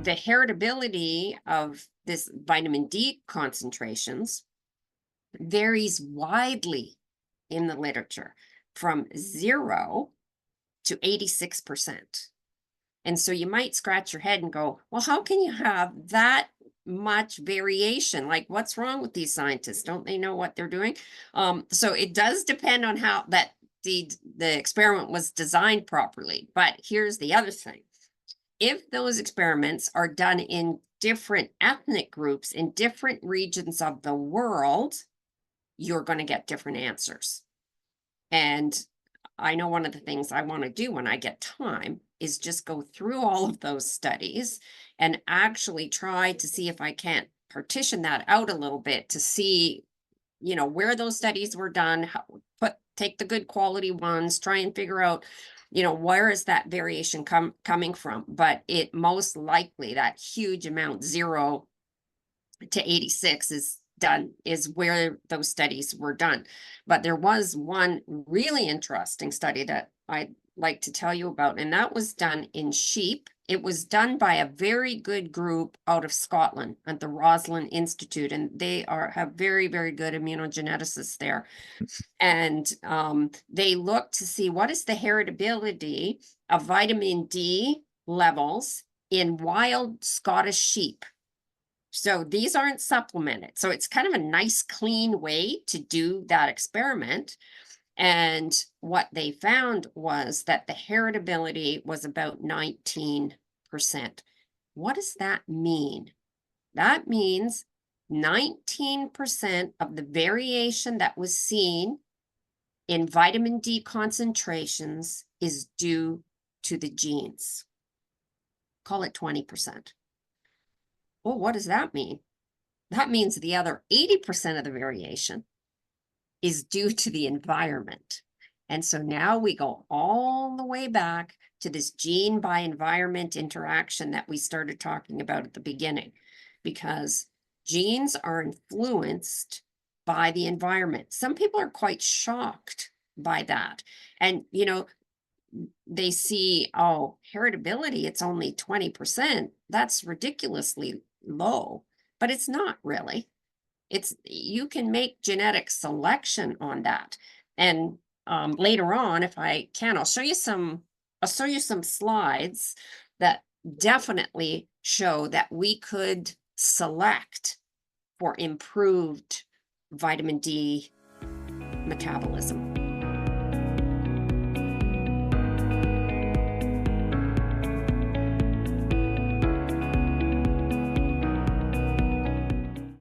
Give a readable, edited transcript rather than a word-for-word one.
the heritability of this vitamin D concentrations varies widely in the literature from 0 to 86%. And so you might scratch your head and go, well, how can you have that much variation? Like, what's wrong with these scientists? Don't they know what they're doing? So it does depend on how that the experiment was designed properly. But here's the other thing. If those experiments are done in different ethnic groups in different regions of the world, you're going to get different answers. And I know one of the things I want to do when I get time is just go through all of those studies and actually try to see if I can't partition that out a little bit to see, where those studies were done, take the good quality ones, try and figure out, where is that variation coming from. But it most likely, that huge amount, 0 to 86, is where those studies were done. But there was one really interesting study that I'd like to tell you about, and that was done in sheep. It was done by a very good group out of Scotland at the Roslin Institute, and they have very, very good immunogeneticists there. And they looked to see what is the heritability of vitamin D levels in wild Scottish sheep. So these aren't supplemented. So it's kind of a nice, clean way to do that experiment. And what they found was that the heritability was about 19%. What does that mean? That means 19% of the variation that was seen in vitamin D concentrations is due to the genes. Call it 20%. Well, what does that mean? That means the other 80% of the variation is due to the environment. And so now we go all the way back to this gene by environment interaction that we started talking about at the beginning, because genes are influenced by the environment. Some people are quite shocked by that. And, they see, oh, heritability, it's only 20%. That's ridiculously low, but it's not really. You can make genetic selection on that. And later on, if I can, I'll show you some slides that definitely show that we could select for improved vitamin D metabolism.